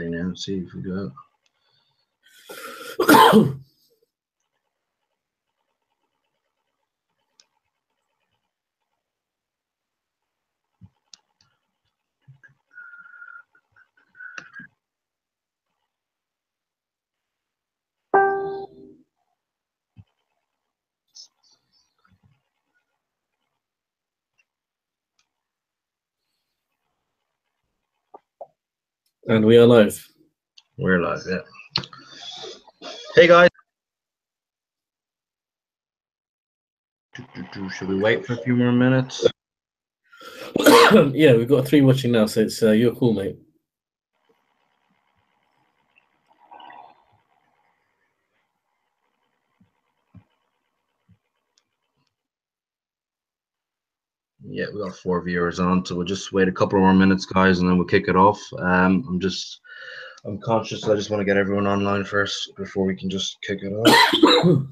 Now, see if we go. And we are live. We're live, yeah. Hey guys. Should we wait for a few more minutes? Yeah, we've got 3 watching now, so it's you're cool, mate. Yeah, we got 4 viewers on, so we'll just wait a couple more minutes, guys, and then we'll kick it off. I'm conscious. I just want to get everyone online first before we can just kick it off.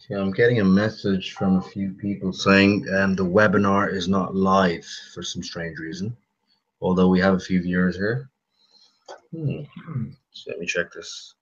Okay, I'm getting a message from a few people saying the webinar is not live for some strange reason, although we have a few viewers here. So let me check this.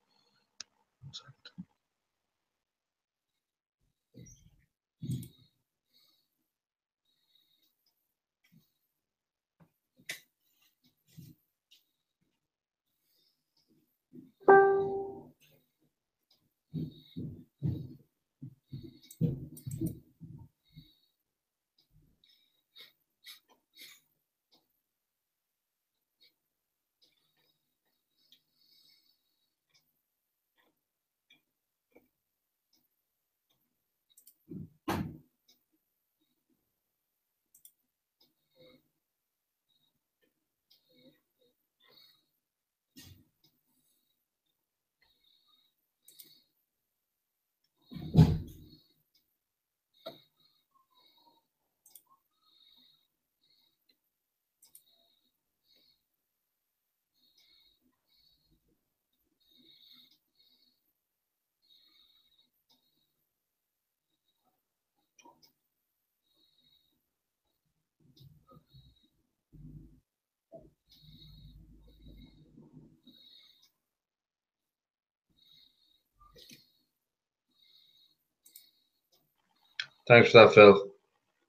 Thanks for that, Phil.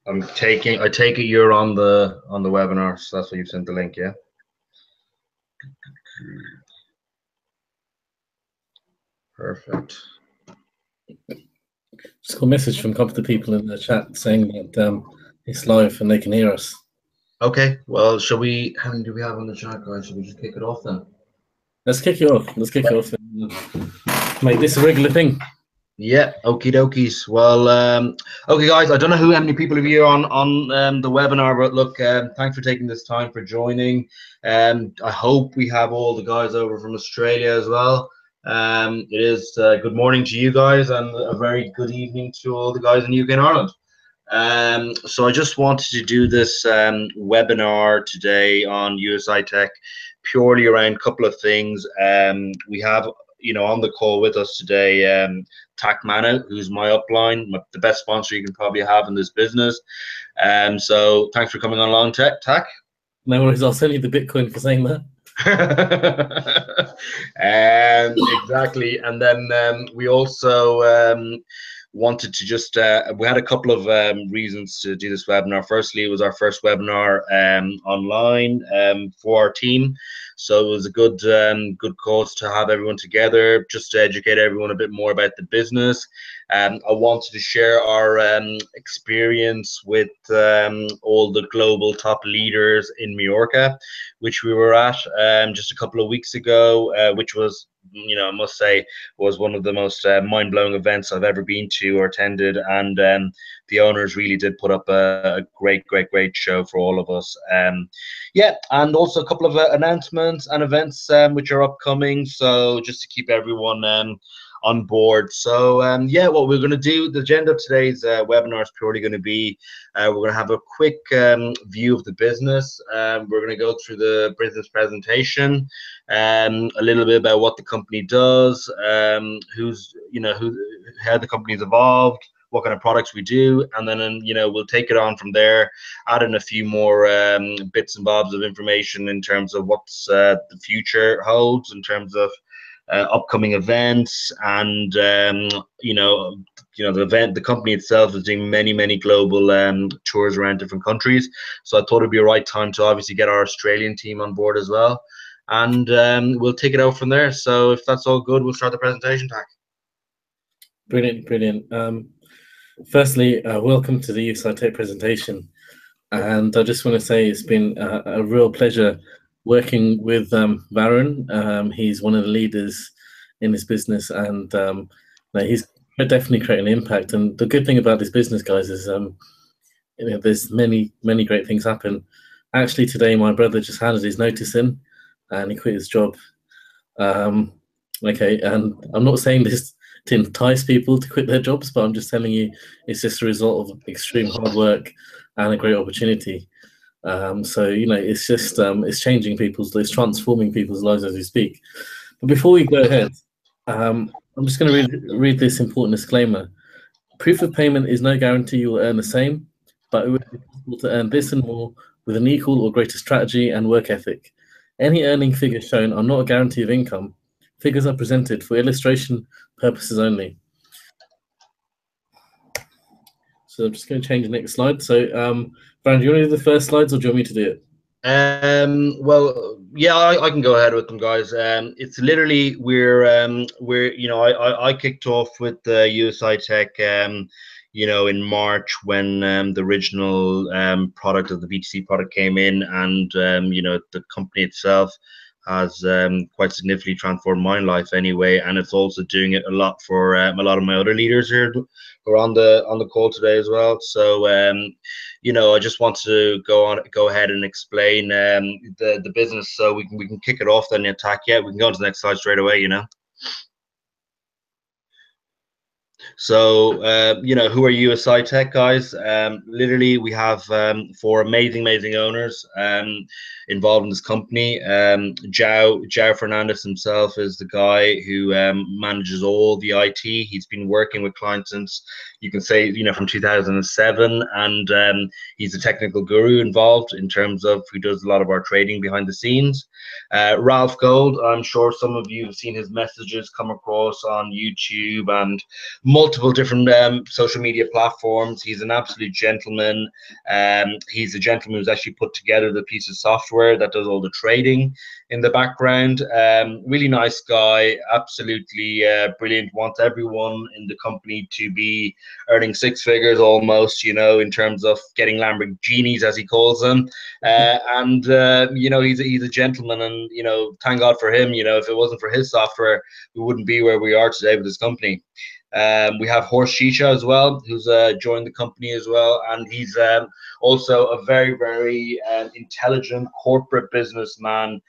I take it you're on the webinar, so that's why you sent the link, yeah? Perfect. Just got a message from a couple of people in the chat saying that it's live and they can hear us. Okay, well, shall we, how many do we have on the chat, guys? Should we just kick it off then? Let's kick it off. Let's kick it off and make this a regular thing. Yeah, okie dokies. Well, okay, guys, I don't know how many people of you are on the webinar, but look, thanks for taking this time for joining. I hope we have all the guys over from Australia as well. It is good morning to you guys and a very good evening to all the guys in UK and Ireland. So I just wanted to do this webinar today on USI Tech purely around a couple of things. We have, on the call with us today, TAC Mana, who's my upline, the best sponsor you can probably have in this business. So thanks for coming on along, TAC. No worries, I'll send you the Bitcoin for saying that. Exactly. And then we also wanted to just, we had a couple of reasons to do this webinar. Firstly, it was our first webinar online for our team. So it was a good cause to have everyone together, just to educate everyone a bit more about the business. I wanted to share our experience with all the global top leaders in Mallorca, which we were at just a couple of weeks ago, which was, I must say, was one of the most mind-blowing events I've ever been to or attended. And the owners really did put up a great show for all of us. Yeah, and also a couple of announcements and events which are upcoming. So just to keep everyone on board. So yeah, what we're going to do, the agenda of today's webinar is purely going to be, we're going to have a quick view of the business. We're going to go through the business presentation, a little bit about what the company does, how the company's evolved, what kind of products we do, and then we'll take it on from there, add in a few more bits and bobs of information in terms of what's the future holds in terms of upcoming events, and the company itself is doing many global tours around different countries. So I thought it'd be a right time to obviously get our Australian team on board as well, and we'll take it out from there. So if that's all good, we'll start the presentation, TAC. Brilliant. Firstly, welcome to the USI Tech presentation, and I just want to say it's been a real pleasure working with Varun. He's one of the leaders in this business, and he's definitely creating an impact. And the good thing about this business, guys, is there's many great things happen. Actually, today my brother just handed his notice in, and he quit his job. Okay, and I'm not saying this to entice people to quit their jobs, but I'm just telling you it's just a result of extreme hard work and a great opportunity. So it's just it's changing it's transforming people's lives as we speak. But before we go ahead, I'm just going to read this important disclaimer. Proof of payment is no guarantee you will earn the same, but it will be possible to earn this and more with an equal or greater strategy and work ethic. Any earning figures shown are not a guarantee of income. Figures are presented for illustration purposes only. So I'm just going to change the next slide. So, Brand, do you want to do the first slides, or do you want me to do it? Well, yeah, I can go ahead with them, guys. It's literally we're I kicked off with the USI Tech in March when the original product of the BTC product came in, and the company itself has quite significantly transformed my life anyway, and it's also doing it a lot for a lot of my other leaders here who are on the call today as well. So I just want to go ahead and explain the business, so we can kick it off then. Attack, yeah, we can go on to the next slide straight away. So, who are USI Tech, guys? Literally, we have 4 amazing owners involved in this company. João Fernandes himself is the guy who manages all the IT. He's been working with clients since, you can say, from 2007, and he's a technical guru involved in terms of who does a lot of our trading behind the scenes. Ralph Gold, I'm sure some of you have seen his messages come across on YouTube and multiple different social media platforms. He's an absolute gentleman. He's a gentleman who's actually put together the piece of software that does all the trading in the background. Really nice guy, absolutely brilliant. Wants everyone in the company to be earning six figures almost, you know, in terms of getting Lamborghinis, as he calls them. And you know, he's a gentleman, and you know, thank God for him. You know, if it wasn't for his software, we wouldn't be where we are today with this company. We have Horst Shisha as well, who's joined the company as well, and he's also a very, very intelligent corporate businessman.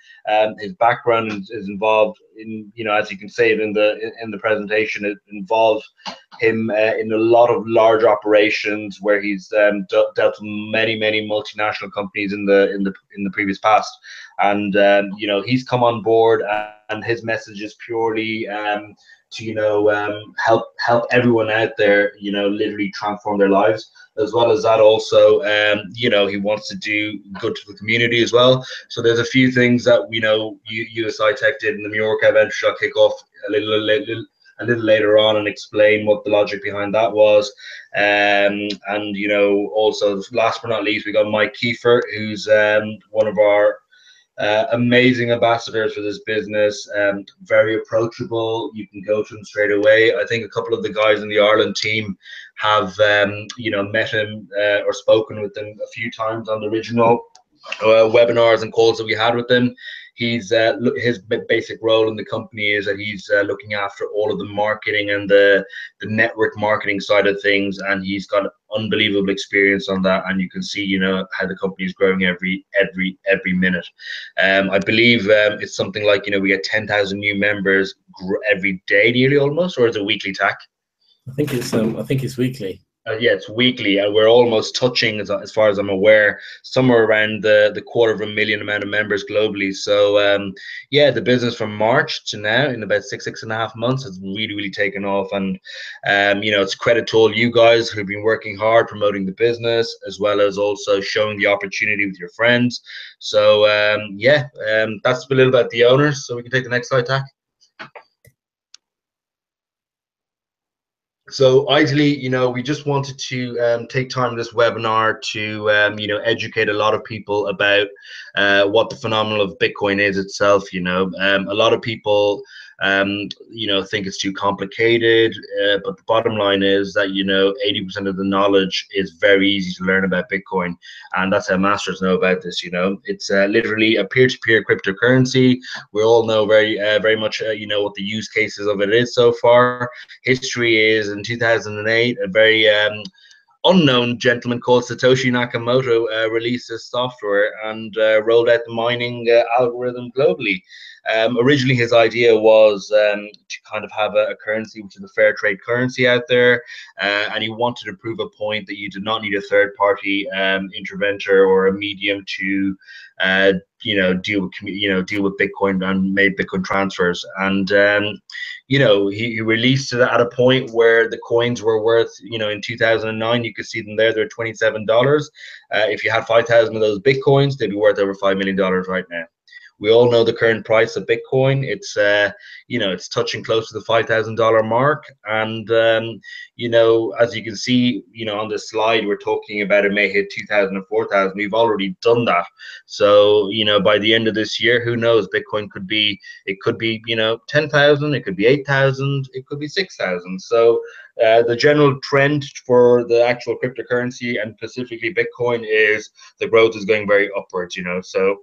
His background is involved in, you know, as you can see it in the presentation, it involves him in a lot of large operations where he's dealt with many, many multinational companies in the previous past, and you know, he's come on board, and his message is purely to, you know, help everyone out there, you know, literally transform their lives. As well as that, also, you know, he wants to do good to the community as well. So there's a few things that we know USI Tech did in the Mallorca event, which I'll kick off a little later on and explain what the logic behind that was. And you know, also last but not least, we got Mike Kiefer, who's one of our amazing ambassadors for this business. Very approachable. You can go to him straight away. I think a couple of the guys in the Ireland team have you know, met him or spoken with him a few times on the original webinars and calls that we had with him. He's his basic role in the company is that he's looking after all of the marketing and the network marketing side of things, and he's got unbelievable experience on that. And you can see, you know, how the company is growing every minute. I believe it's something like, you know, we get 10,000 new members every day, nearly almost, or is it weekly, TAC? I think it's weekly. Yeah, it's weekly, and we're almost touching, as far as I'm aware, somewhere around the 250,000 amount of members globally. So yeah, the business from March to now, in about six and a half months, has really taken off. And you know, it's credit to all you guys who've been working hard promoting the business, as well as also showing the opportunity with your friends. So yeah, that's a little about the owners. So we can take the next slide, Tack. So ideally, you know, we just wanted to take time in this webinar to, you know, educate a lot of people about what the phenomenon of Bitcoin is itself. You know, a lot of people, you know, think it's too complicated, but the bottom line is that, you know, 80% of the knowledge is very easy to learn about Bitcoin, and that's how masters know about this. You know, it's literally a peer-to-peer cryptocurrency. We all know very much, you know, what the use cases of it is so far. History is, in 2008, a very unknown gentleman called Satoshi Nakamoto released this software and rolled out the mining algorithm globally. Originally, his idea was to kind of have a currency which is a fair trade currency out there, and he wanted to prove a point that you did not need a third-party interventor or a medium to you know, deal with Bitcoin and made Bitcoin transfers. And you know, he released it at a point where the coins were worth, you know, in 2009, you could see them there, they're $27. If you had 5,000 of those Bitcoins, they'd be worth over $5 million right now. We all know the current price of Bitcoin. It's you know, it's touching close to the $5,000 mark, and you know, as you can see, you know, on this slide, we're talking about it may hit 2,000 or 4,000. We've already done that. So you know, by the end of this year, who knows? Bitcoin could be, it could be, you know, 10,000. It could be 8,000. It could be 6,000. So the general trend for the actual cryptocurrency, and specifically Bitcoin, is the growth is going very upwards. You know, so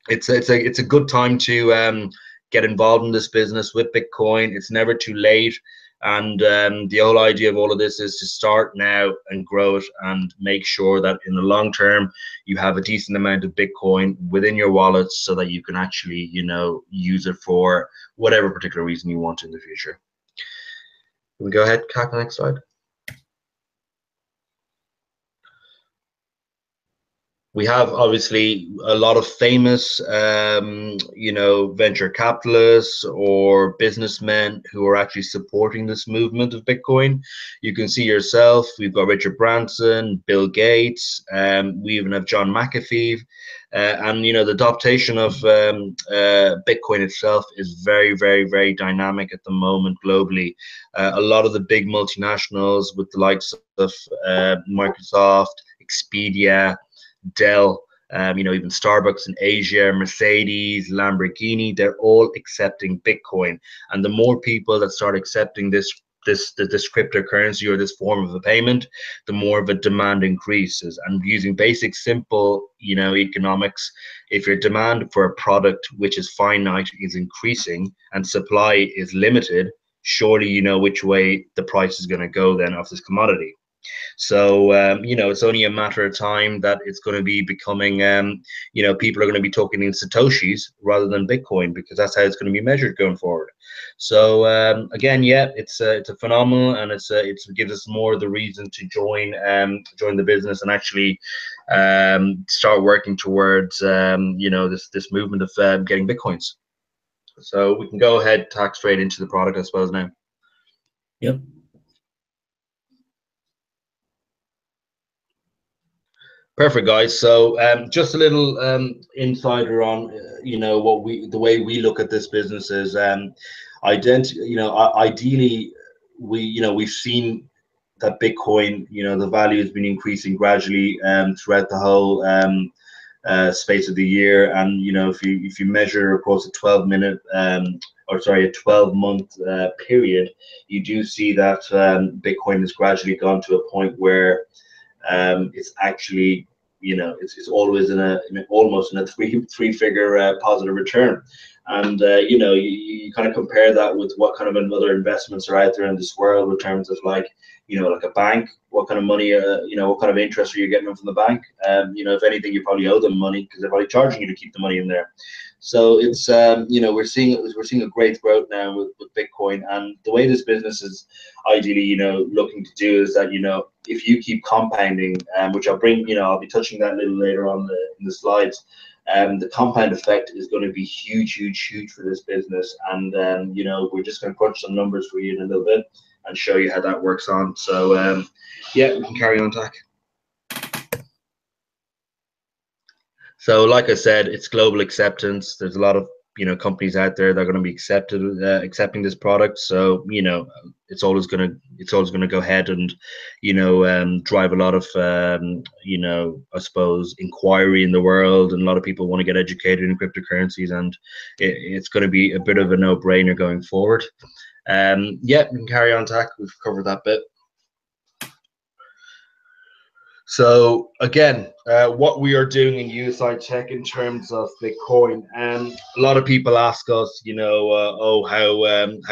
it's a good time to get involved in this business with Bitcoin. It's never too late, and the whole idea of all of this is to start now and grow it, and make sure that in the long term you have a decent amount of Bitcoin within your wallet, so that you can actually, you know, use it for whatever particular reason you want in the future. Can we go ahead, Kat, the next slide? We have obviously a lot of famous, venture capitalists or businessmen who are actually supporting this movement of Bitcoin. You can see yourself. We've got Richard Branson, Bill Gates. We even have John McAfee, and the adaptation of Bitcoin itself is very, very, very dynamic at the moment globally. A lot of the big multinationals, with the likes of Microsoft, Expedia, Dell, even Starbucks in Asia, Mercedes, Lamborghini, they're all accepting Bitcoin. And the more people that start accepting this cryptocurrency or this form of a payment, the more of a demand increases. And using basic, simple, economics, if your demand for a product which is finite is increasing and supply is limited, surely you know which way the price is going to go then of this commodity. So, it's only a matter of time that it's going to be becoming, people are going to be talking in Satoshis rather than Bitcoin, because that's how it's going to be measured going forward. So, again, yeah, it's a phenomenal, and it gives us more of the reason to join the business and actually start working towards, this movement of getting Bitcoins. So we can go ahead, tack straight into the product, I suppose, now. Yep. Perfect, guys. So just a little insider on the way we look at this business is ideally we've seen that Bitcoin, the value has been increasing gradually throughout the whole space of the year. And if you measure across a 12-month period, you do see that Bitcoin has gradually gone to a point where it's actually, it's always almost in a three-figure positive return. And you kind of compare that with what kind of other investments are out there in this world in terms of like a bank. What kind of money, what kind of interest are you getting from the bank? If anything, you probably owe them money because they're probably charging you to keep the money in there. So it's we're seeing a great growth now with Bitcoin, and the way this business is ideally looking to do is that if you keep compounding, which I'll be touching that a little later on in the slides. The compound effect is going to be huge for this business, and we're just going to crunch some numbers for you in a little bit and show you how that works on. So yeah, we can carry on, Tack. So like I said, it's global acceptance. There's a lot of companies out there that are going to be accepting this product. So it's always going to go ahead and drive a lot of I suppose inquiry in the world, and a lot of people want to get educated in cryptocurrencies, and it's going to be a bit of a no-brainer going forward. Yeah, we can carry on, Tack. We've covered that bit. So again, what we are doing in USI Tech in terms of Bitcoin, a lot of people ask us, how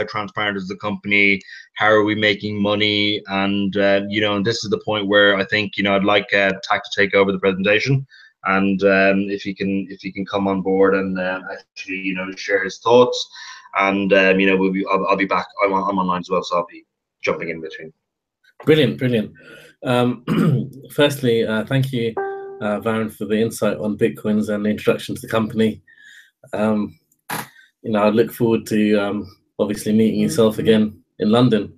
transparent is the company? How are we making money? And and this is the point where I think I'd like Tack to take over the presentation, and if he can come on board and actually share his thoughts, and I'll be back. I'm online as well, so I'll be jumping in between. Brilliant. Firstly, thank you, Varun, for the insight on Bitcoins and the introduction to the company. I look forward to obviously meeting yourself again in London.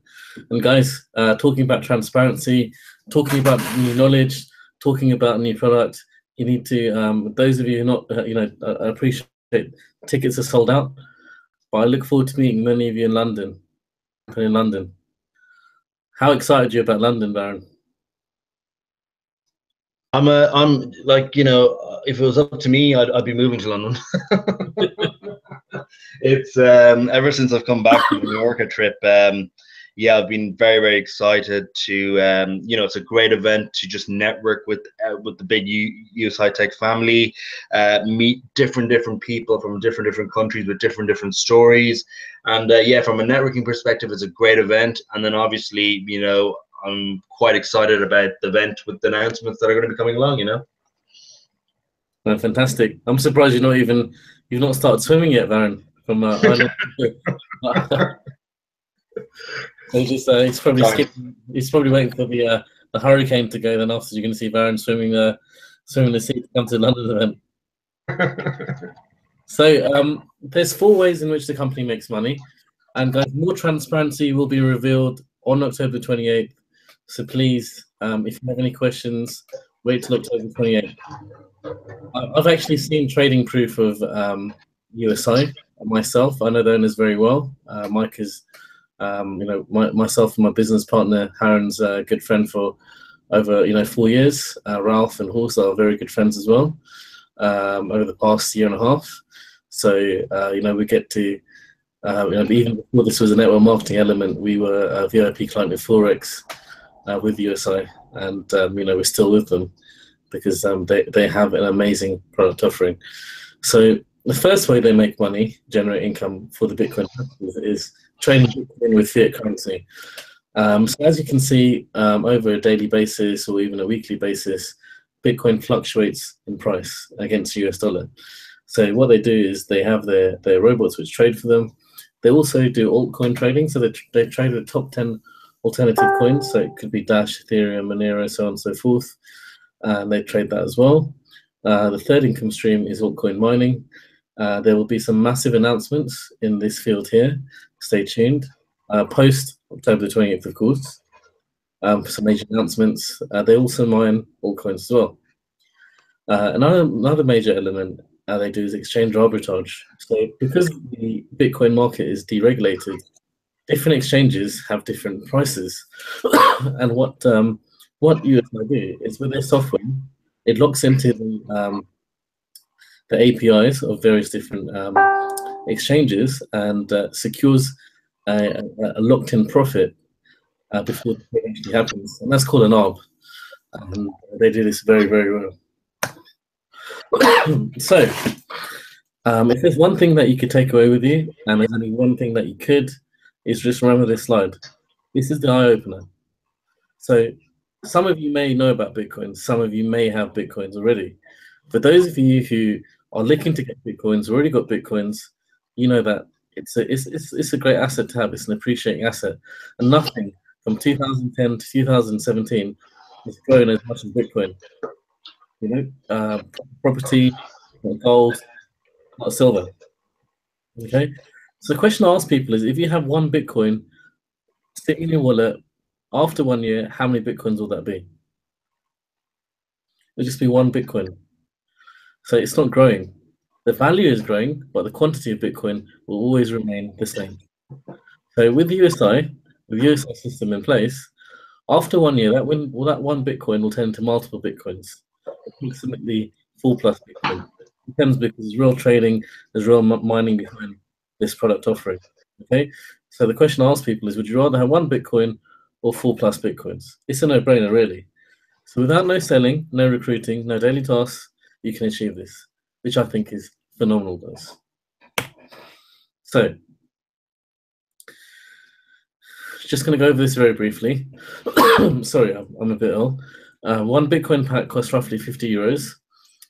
And guys, talking about transparency, talking about new knowledge, talking about new product, you need to, those of you who are not, I appreciate tickets are sold out, but I look forward to meeting many of you in London. How excited are you about London, Varun? I'm like, if it was up to me, I'd be moving to London. It's ever since I've come back from the Mallorca trip, yeah, I've been very, very excited to, it's a great event to just network with the big USI Tech family, meet different people from different countries with different stories. And yeah, from a networking perspective, it's a great event. And then obviously, I'm quite excited about the event with the announcements that are going to be coming along, Oh, fantastic. I'm surprised you've not started swimming yet, Varun, from Ireland. He's probably waiting for the hurricane to go, then after you're going to see Varun swimming swimming the sea to come to the London event. So there's 4 ways in which the company makes money, and guys, more transparency will be revealed on October 28th. So please, if you have any questions, wait till October 28th. I've actually seen trading proof of USI myself. I know the owners very well. Mike is, myself and my business partner Haron's a good friend for over 4 years. Ralph and Horst are very good friends as well over the past year and a half. So we get to even before this was a network marketing element, we were a VIP client of Forex with USI, and we're still with them because they have an amazing product offering. So the first way they make money, generate income for the Bitcoin is trading Bitcoin with fiat currency. So as you can see, over a daily basis or even a weekly basis, Bitcoin fluctuates in price against US dollar. So what they do is they have their robots which trade for them. They also do altcoin trading, so they trade the top 10 alternative coins. So it could be Dash, Ethereum, Monero, so on and so forth. And they trade that as well. The third income stream is altcoin mining. There will be some massive announcements in this field here. Stay tuned. Post October the 28th, of course, for some major announcements. They also mine altcoins as well. Another major element they do is exchange arbitrage. So because the Bitcoin market is deregulated, different exchanges have different prices. And what USI do is with their software, it locks into the APIs of various different exchanges and secures a locked-in profit before the trade actually happens, and that's called an ARB. And they do this very, very well. So, if there's one thing that you could take away with you, and there's only one thing that you could, is just remember this slide. This is the eye opener. So, some of you may know about Bitcoin. Some of you may have Bitcoins already. For those of you who are looking to get Bitcoins, already got Bitcoins, you know that it's a great asset to have. It's an appreciating asset, and nothing from 2010 to 2017 has grown as much as Bitcoin. Property, not gold, not silver. Okay, so the question I ask people is: if you have one Bitcoin sitting in your wallet after 1 year, how many Bitcoins will that be? It'll just be one Bitcoin. So it's not growing. The value is growing, but the quantity of Bitcoin will always remain the same. So with the USI system in place, after 1 year, that one Bitcoin will turn into multiple Bitcoins, approximately 4+ Bitcoin. It depends because there's real trading, there's real mining behind this product offering. Okay, so the question I ask people is: would you rather have one Bitcoin or 4+ Bitcoins? It's a no-brainer, really. So without no selling, no recruiting, no daily tasks, you can achieve this, which I think is phenomenal, guys. So, just going to go over this very briefly. Sorry, I'm a bit ill. One Bitcoin pack costs roughly 50 euros,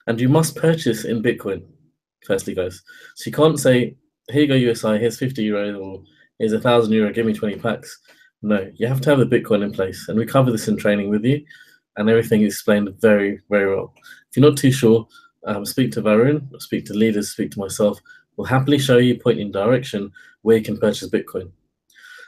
and you must purchase in Bitcoin, firstly, guys. So you can't say, here you go, USI, here's 50 euros, or here's 1,000 euro, give me 20 packs. No, you have to have the Bitcoin in place, and we cover this in training with you, and everything is explained very, very well. If you're not too sure, speak to Varun, speak to leaders, speak to myself. We'll happily show you, point in direction where you can purchase Bitcoin.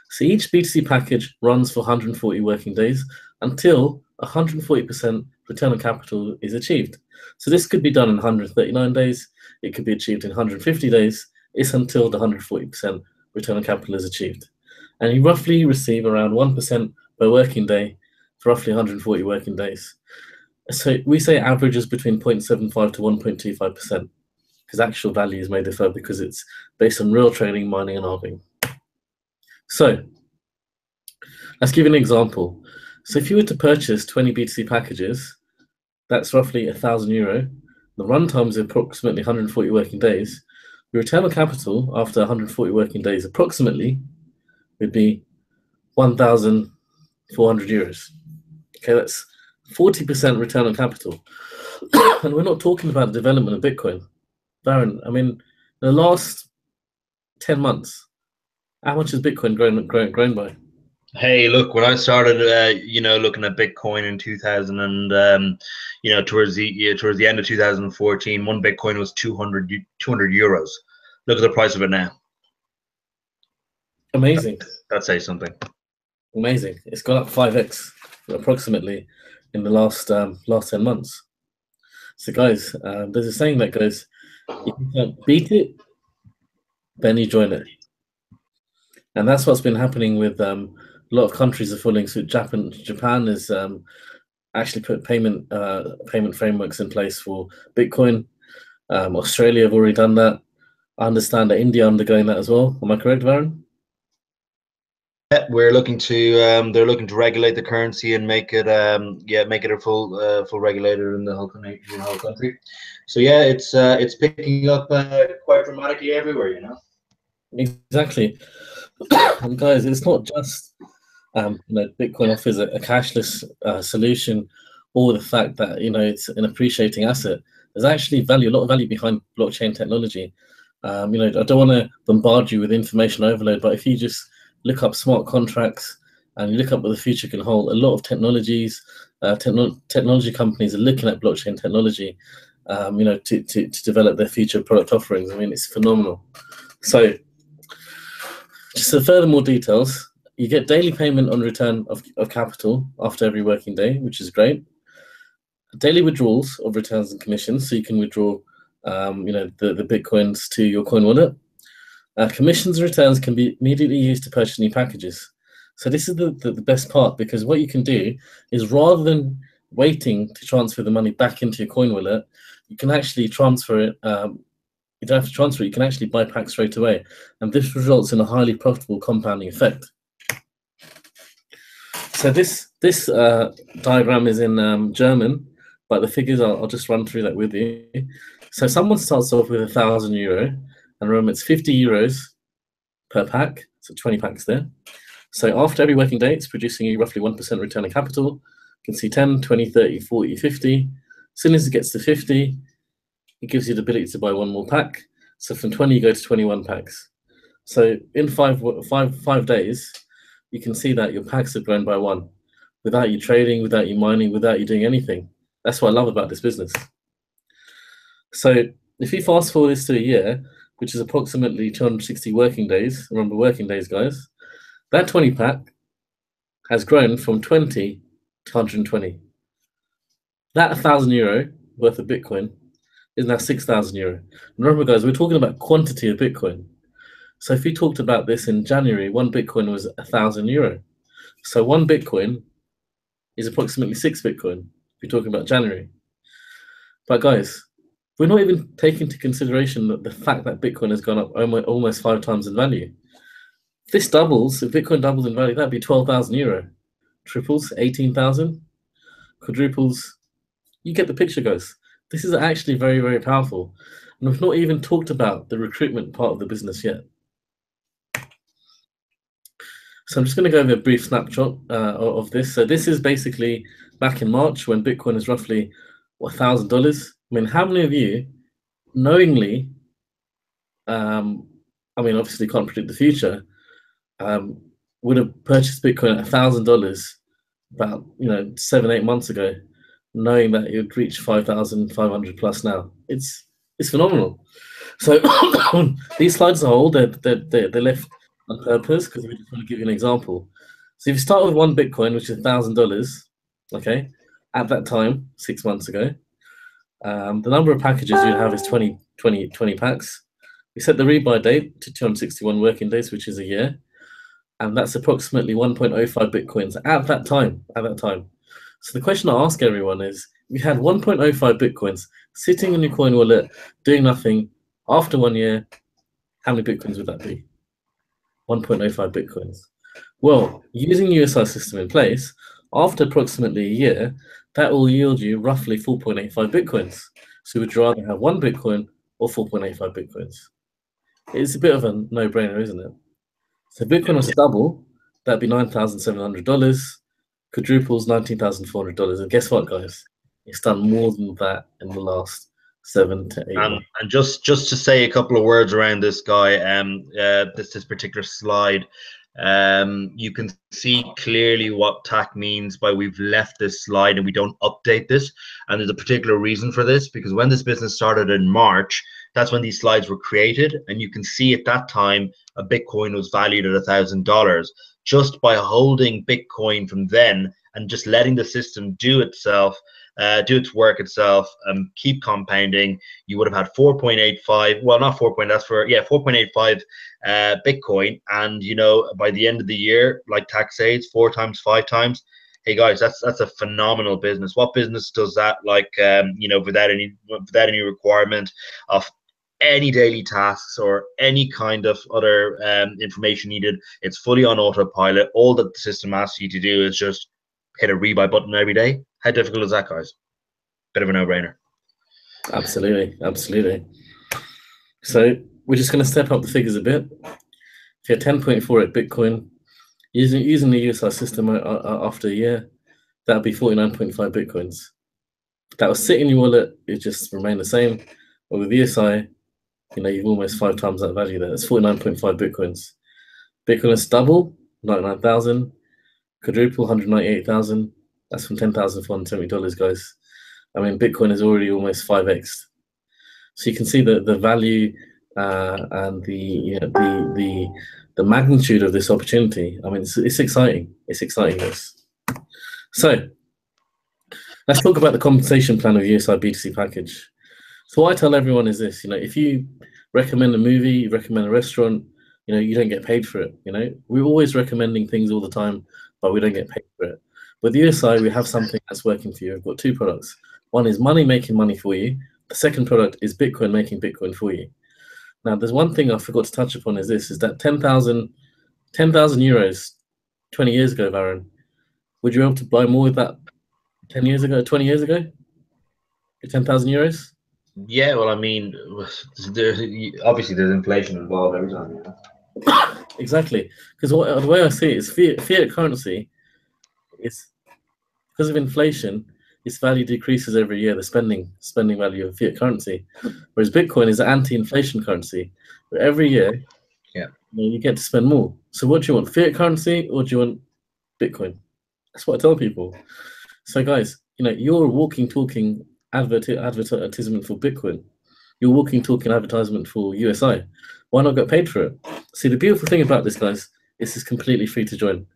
So each B2C package runs for 140 working days until 140% return on capital is achieved. So this could be done in 139 days. It could be achieved in 150 days. It's until the 140% return on capital is achieved. And you roughly receive around 1% per working day for roughly 140 working days. So we say averages between 0.75 to 1.25%, because actual values may differ because it's based on real trading, mining, and arbing. So let's give you an example. So if you were to purchase 20 B2C packages, that's roughly 1,000 euro. The runtime is approximately 140 working days. Your return on capital after 140 working days approximately would be 1,400 euros. Okay, that's 40% return on capital. And we're not talking about the development of Bitcoin. Darren, I mean, the last 10 months, how much has Bitcoin grown by? Hey, look, when I started, looking at Bitcoin in 2000 and, towards the end of 2014, one Bitcoin was 200 euros. Look at the price of it now. Amazing, That says something. amazing. It's gone up 5x approximately in the last 10 months. So, guys, there's a saying that goes, if you can't beat it, then you join it. And that's what's been happening with a lot of countries are following suit. Japan has actually put payment frameworks in place for Bitcoin. Australia have already done that. I understand that India undergoing that as well. Am I correct, Varun? Yeah, they're looking to regulate the currency and make it a full regulator in the whole country. So yeah, it's picking up quite dramatically everywhere. Exactly. And guys, it's not just Bitcoin offers a cashless solution, or the fact that it's an appreciating asset. There's actually a lot of value behind blockchain technology. I don't want to bombard you with information overload, but if you just look up smart contracts and you look up what the future can hold, a lot of technology companies are looking at blockchain technology, to develop their future product offerings. I mean, it's phenomenal. So, just to further more details, you get daily payment on return of capital after every working day, which is great. Daily withdrawals of returns and commissions, so you can withdraw, the bitcoins to your coin wallet. Commissions and returns can be immediately used to purchase new packages. So this is the best part, because what you can do is, rather than waiting to transfer the money back into your coin wallet, you can actually transfer it. You don't have to transfer it. You can actually buy packs straight away, and this results in a highly profitable compounding effect. So this diagram is in German, but the figures I'll just run through that with you. So someone starts off with €1,000, and remember it's €50 per pack, so 20 packs there. So after every working day, it's producing you roughly 1% return on capital. You can see 10, 20, 30, 40, 50. As soon as it gets to 50, it gives you the ability to buy one more pack. So from 20, you go to 21 packs. So in five days, you can see that your packs have grown by one, without you trading, without you mining, without you doing anything. That's what I love about this business. So if you fast forward this to a year, which is approximately 260 working days, remember working days, guys, that 20 pack has grown from 20 to 120. That €1,000 worth of Bitcoin is now €6,000. Remember, guys, we're talking about quantity of Bitcoin. So if we talked about this in January, one Bitcoin was €1,000. So one Bitcoin is approximately 6 Bitcoin if you're talking about January. But guys, we're not even taking into consideration the fact that Bitcoin has gone up almost 5 times in value. If this doubles, if Bitcoin doubles in value, that'd be €12,000. Triples, 18,000. Quadruples, you get the picture, guys. This is actually very, very powerful. And we've not even talked about the recruitment part of the business yet. So I'm just going to go over a brief snapshot of this. So this is basically back in March, when Bitcoin is roughly $1,000. I mean, how many of you knowingly, obviously can't predict the future, would have purchased Bitcoin at $1,000 about 7-8 months ago, knowing that it would reach 5,500 plus now? It's phenomenal. So these slides are old. They're left on purpose because we just want to give you an example. So if you start with one Bitcoin, which is $1,000, okay, at that time, 6 months ago, the number of packages you have is 20 packs. We set the rebuy date to 261 working days, which is a year, and that's approximately 1.05 Bitcoins at that time. So the question I ask everyone is, if you had 1.05 Bitcoins sitting in your coin wallet, doing nothing, after 1 year, how many Bitcoins would that be? 1.05 Bitcoins. Well, using USI system in place, after approximately a year, that will yield you roughly 4.85 Bitcoins. So would you rather have one Bitcoin or 4.85 Bitcoins? It's a bit of a no-brainer, isn't it? So Bitcoin was to double, that'd be $9,700. Quadruples, $19,400. And guess what, guys? It's done more than that in the last 7 to 8 months. And just to say a couple of words around this guy, this particular slide, You can see clearly what TAC means by we've left this slide and we don't update this. And there's a particular reason for this, because when this business started in March, that's when these slides were created. And you can see at that time, a Bitcoin was valued at $1,000. Just by holding Bitcoin from then and just letting the system do itself, do its work itself, keep compounding, you would have had 4.85, well, not 4. That's for, yeah, 4.85 Bitcoin. And, you know, by the end of the year, like TAC says, 4 times, 5 times. Hey guys, that's a phenomenal business. What business does that, like, you know, without any requirement of any daily tasks or any kind of other information needed? It's fully on autopilot. All that the system asks you to do is just hit a rebuy button every day. How difficult is that, guys? Bit of a no-brainer. Absolutely, absolutely. So we're just going to step up the figures a bit. If you're 10.48 Bitcoin, using the USI system after a year, that'd be 49.5 Bitcoins. That will sit in your wallet, it just remain the same. But with USI, you know, you've almost 5 times that value there. It's 49.5 Bitcoins. Bitcoin is double, 99,000. Quadruple, 198,000. That's from $10,470, guys. I mean, Bitcoin is already almost 5x. So you can see the value and the magnitude of this opportunity. I mean, it's exciting. It's exciting, this. So let's talk about the compensation plan of USI B2C package. So what I tell everyone is this: you know, if you recommend a movie, you recommend a restaurant, you know, you don't get paid for it. You know, we're always recommending things all the time, but we don't get paid for it. With USI, we have something that's working for you. We've got 2 products. One is money making money for you. The second product is Bitcoin making Bitcoin for you. Now, there's one thing I forgot to touch upon is this: is that 10,000 euros 20 years ago, Varun, would you be able to buy more with that 10 years ago, 20 years ago? 10,000 euros? Yeah, well, I mean, obviously there's inflation involved every time. You know? Exactly, because the way I see it is fiat currency is, because of inflation, its value decreases every year, the spending value of fiat currency, whereas Bitcoin is an anti-inflation currency, where every year, yeah, you get to spend more. So what do you want, fiat currency or do you want Bitcoin? That's what I tell people. So guys, you know, you're a walking, talking advertisement for Bitcoin. You're walking, talking advertisement for USI. Why not get paid for it? See, the beautiful thing about this, guys, is it's completely free to join,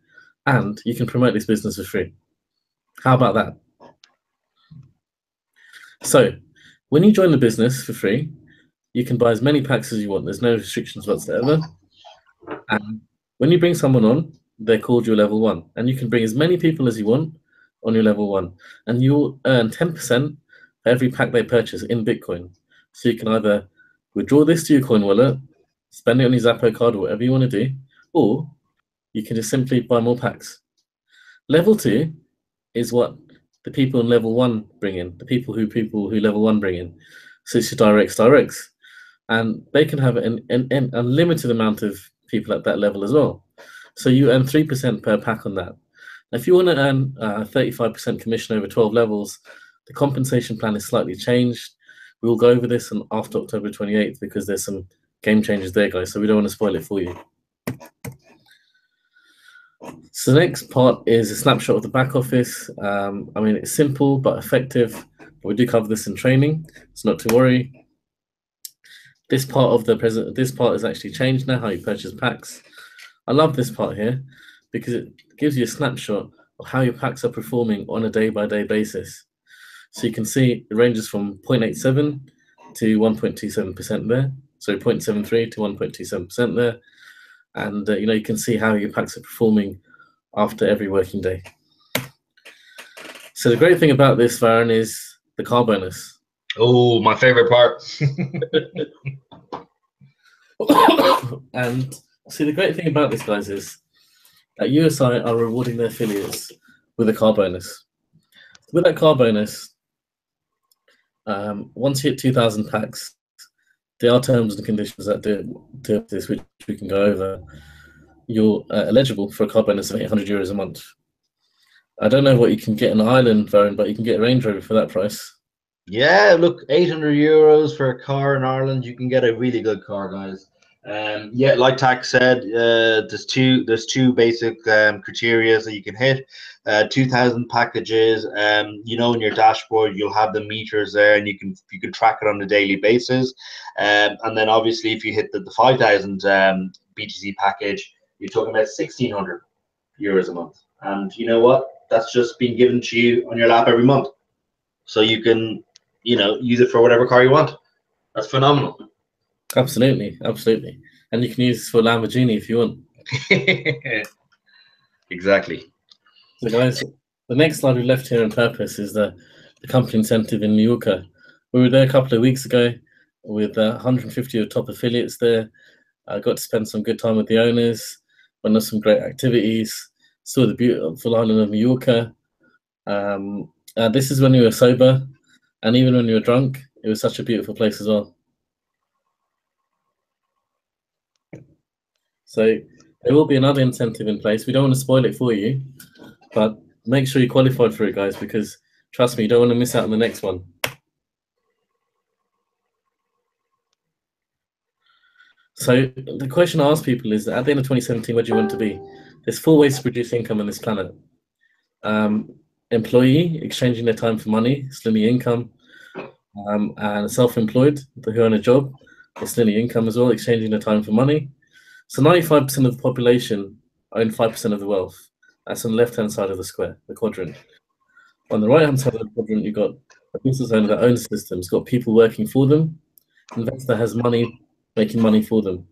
and you can promote this business for free. How about that? So when you join the business for free, you can buy as many packs as you want. There's no restrictions whatsoever. And when you bring someone on, they're called your level 1, and you can bring as many people as you want on your level 1, and you'll earn 10% for every pack they purchase in Bitcoin. So you can either withdraw this to your coin wallet, spend it on your Zappo card, or whatever you want to do, or you can just simply buy more packs. Level 2 is what the people in level 1 bring in, the people who level 1 bring in. So it's your directs, and they can have an unlimited amount of people at that level as well. So you earn 3% per pack on that. Now, if you want to earn 35% commission over 12 levels, the compensation plan is slightly changed. We will go over this after October 28th because there's some game changes there, guys, so we don't want to spoil it for you. So the next part is a snapshot of the back office. I mean, it's simple but effective. We do cover this in training, so not to worry. This part of this part is actually changed now, how you purchase packs. I love this part here because it gives you a snapshot of how your packs are performing on a day-by-day basis. So you can see it ranges from 0.87 to 1.27% there. So 0.73 to 1.27% there. And you know, you can see how your packs are performing after every working day. So the great thing about this, Varun, is the car bonus. Oh, my favorite part. And see, the great thing about this, guys, is that USI are rewarding their affiliates with a car bonus. With that car bonus, once you hit 2,000 packs, there are terms and conditions that do this, which we can go over. You're eligible for a car bonus of 800 euros a month. I don't know what you can get in Ireland, Varun, but you can get a Range Rover for that price. Yeah, look, 800 euros for a car in Ireland, you can get a really good car, guys. Yeah, like Tack said, there's two basic criteria that you can hit. 2,000 packages. In your dashboard you'll have the meters there, and you can track it on a daily basis. And then obviously if you hit the 5,000 BTC package, you're talking about 1,600 euros a month. And you know what? That's just being given to you on your lap every month, so you can use it for whatever car you want. That's phenomenal. Absolutely, absolutely. And you can use this for Lamborghini if you want. Exactly. So guys, the next slide we left here on purpose is the company incentive in Mallorca. We were there a couple of weeks ago with 150 of top affiliates there. I got to spend some good time with the owners, went on some great activities, saw the beautiful island of Mallorca. This is when we were sober, and even when we were drunk, it was such a beautiful place as well. So there will be another incentive in place. We don't want to spoil it for you, but make sure you qualified for it, guys, because trust me, you don't want to miss out on the next one. So the question I ask people is, at the end of 2017, where do you want to be? There's four ways to produce income on this planet. Employee, exchanging their time for money, it's linear income. And self-employed, who own a job, it's linear income as well, exchanging their time for money. So 95% of the population own 5% of the wealth. That's on the left-hand side of the square, the quadrant. On the right-hand side of the quadrant, you've got a business owner that owns systems, got people working for them, investor has money, making money for them.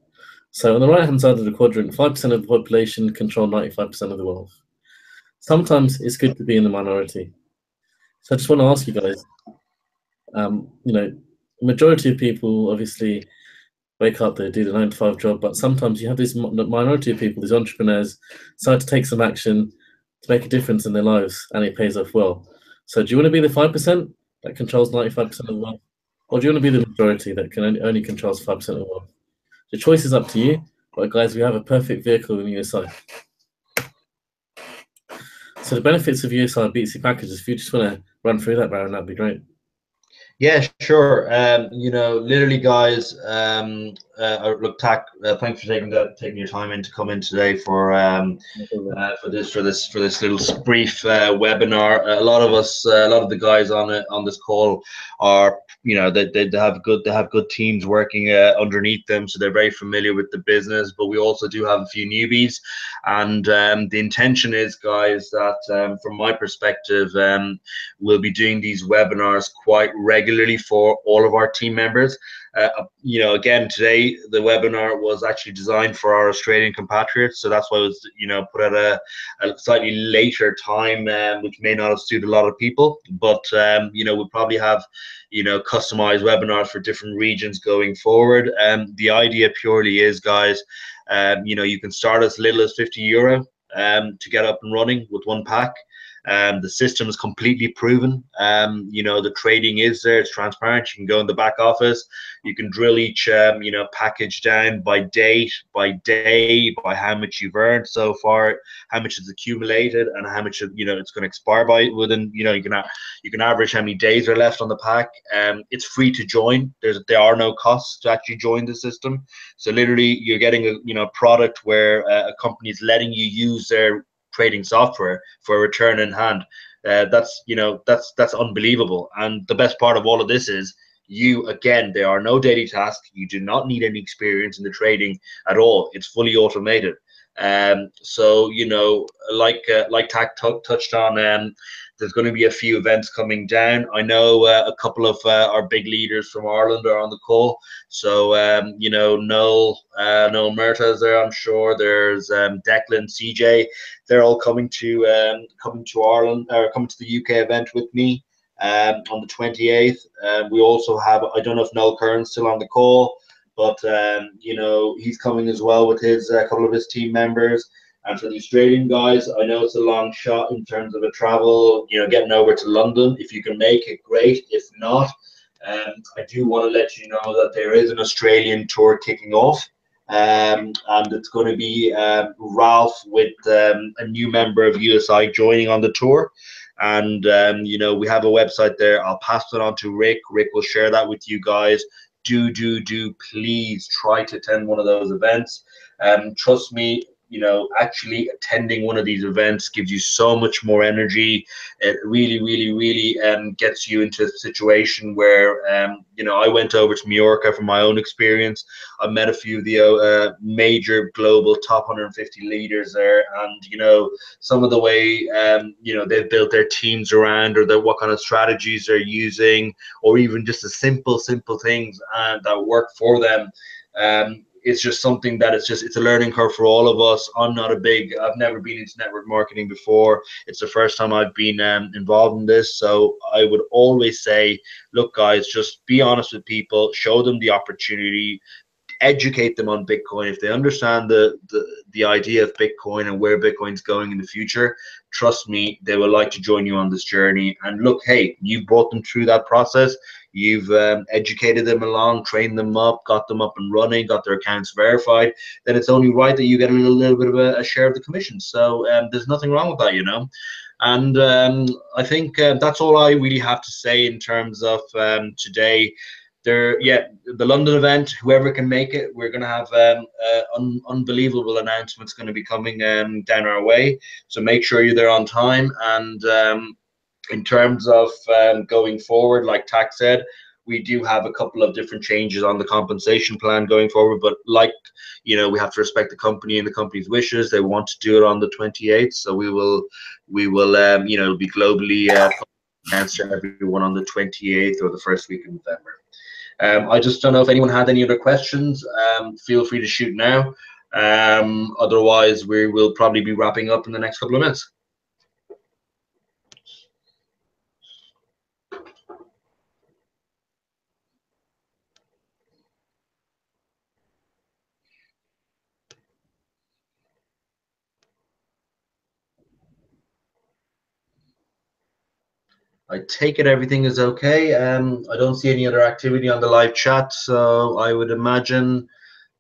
So on the right-hand side of the quadrant, 5% of the population control 95% of the wealth. Sometimes it's good to be in the minority. So I just want to ask you guys, majority of people obviously wake up, they do the 9 to 5 job, but sometimes you have this minority of people, these entrepreneurs, decide to take some action to make a difference in their lives, and it pays off well. So do you want to be the 5% that controls 95% of the wealth, or do you want to be the majority that can only controls 5% of the wealth? The choice is up to you, but guys, we have a perfect vehicle in USI. So the benefits of USI BTC packages, if you just want to run through that, Baron, that'd be great. Yeah, sure. Literally, guys. Look, Tack. Thanks for taking your time in to come in today for this little brief webinar. A lot of the guys on this call are, they have good teams working underneath them, so they're very familiar with the business. But we also do have a few newbies, and the intention is, guys, that from my perspective, we'll be doing these webinars quite regularly for all of our team members. Again, today the webinar was actually designed for our Australian compatriots, so that's why it was, put at a slightly later time, which may not have suited a lot of people. But we'll probably have, customized webinars for different regions going forward. The idea purely is, guys, you can start as little as €50 to get up and running with one pack. The system is completely proven. The trading is there, it's transparent. You can go in the back office, you can drill each package down by date, by day, by how much you've earned so far, how much is accumulated, and how much it's going to expire by within. You can average how many days are left on the pack. It's free to join. There are no costs to actually join the system. So literally you're getting a product where a company is letting you use their trading software for a return in hand. That's unbelievable. And the best part of all of this is, there are no daily tasks. You do not need any experience in the trading at all. It's fully automated. So like Tack touched on, there's going to be a few events coming down. I know a couple of our big leaders from Ireland are on the call. So Noel Murta is there. I'm sure there's Declan, CJ. They're all coming to Ireland, or coming to the UK event with me on the 28th. We also have, I don't know if Noel Kern's still on the call, but he's coming as well with his couple of his team members. And for the Australian guys, I know it's a long shot in terms of a travel, getting over to London. If you can make it, great. If not, I do want to let you know that there is an Australian tour kicking off. And it's going to be Ralph with a new member of USI joining on the tour. And we have a website there. I'll pass it on to Rick. Rick will share that with you guys. do please try to attend one of those events. Trust me, you know, actually attending one of these events gives you so much more energy. It really gets you into a situation where, you know, I went over to Mallorca from my own experience. I met a few of the major global top 150 leaders there, and you know, some of the way you know, they've built their teams around, or what kind of strategies they're using, or even just the simple things that work for them. It's just something that it's a learning curve for all of us. I've never been into network marketing before. It's the first time I've been involved in this. So I would always say, look, guys, just be honest with people, show them the opportunity, educate them on Bitcoin. If they understand the idea of Bitcoin and where Bitcoin's going in the future, trust me, they will like to join you on this journey. And look, hey, you brought them through that process. You've educated them along, trained them up, got them up and running, got their accounts verified. Then it's only right that you get a little bit of a share of the commission. So there's nothing wrong with that, you know. And I think that's all I really have to say in terms of today. The London event, whoever can make it, we're going to have unbelievable announcements going to be coming down our way. So make sure you're there on time. And in terms of going forward, like Tak said, we do have a couple of different changes on the compensation plan going forward. But like, you know, we have to respect the company and the company's wishes. They want to do it on the 28th, so we will you know, it'll be globally answer everyone on the 28th or the first week of November. I just don't know if anyone had any other questions. Feel free to shoot now. Otherwise, we will probably be wrapping up in the next couple of minutes. I take it everything is okay. I don't see any other activity on the live chat, so I would imagine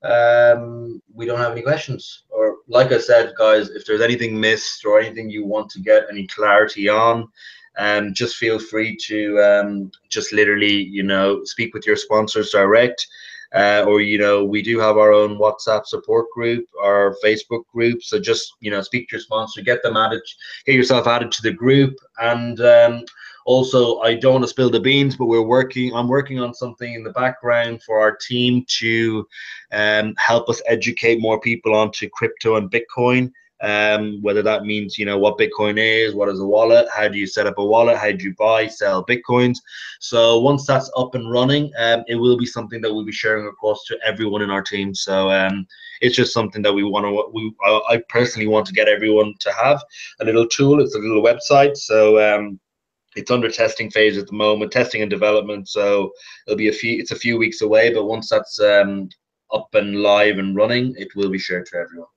we don't have any questions. Or like I said, guys, if there's anything missed or anything you want to get any clarity on, just feel free to just literally, you know, speak with your sponsors direct. Or, you know, we do have our own WhatsApp support group, our Facebook group. So just, you know, speak to your sponsor, get them added, get yourself added to the group. And also, I don't want to spill the beans, but I'm working on something in the background for our team to help us educate more people onto crypto and Bitcoin. Whether that means, you know, what Bitcoin is, what is a wallet, how do you set up a wallet, how do you buy, sell Bitcoins. So once that's up and running, it will be something that we'll be sharing across to everyone in our team. So it's just something that I personally want to get everyone to have a little tool. It's a little website. So it's under testing phase at the moment, testing and development. So it's a few weeks away, but once that's up and live and running, it will be shared to everyone.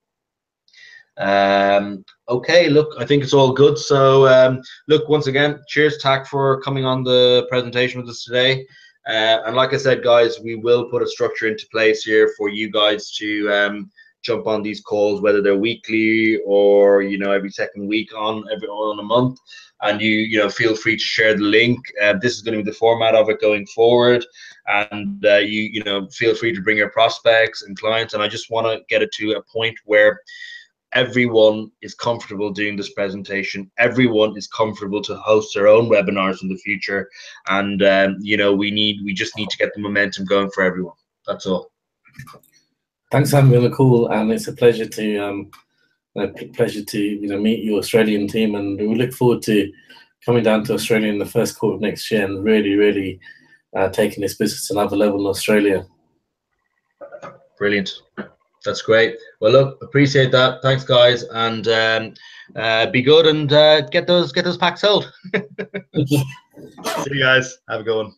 Okay, look, I think it's all good. So look, once again, cheers, Tak, for coming on the presentation with us today. And like I said, guys, we will put a structure into place here for you guys to jump on these calls, whether they're weekly or, you know, every second week on a month. And you know, feel free to share the link. This is going to be the format of it going forward. And you know, feel free to bring your prospects and clients. And I just want to get it to a point where everyone is comfortable doing this presentation. Everyone is comfortable to host their own webinars in the future. And you know, we just need to get the momentum going for everyone. That's all. Thanks for having me on the call, and it's a pleasure to you know, meet your Australian team, and we look forward to coming down to Australia in the first quarter of next year and really taking this business to another level in Australia. Brilliant. That's great. Well, look, appreciate that. Thanks, guys, and be good and get those packs sold. See you guys. Have a good one.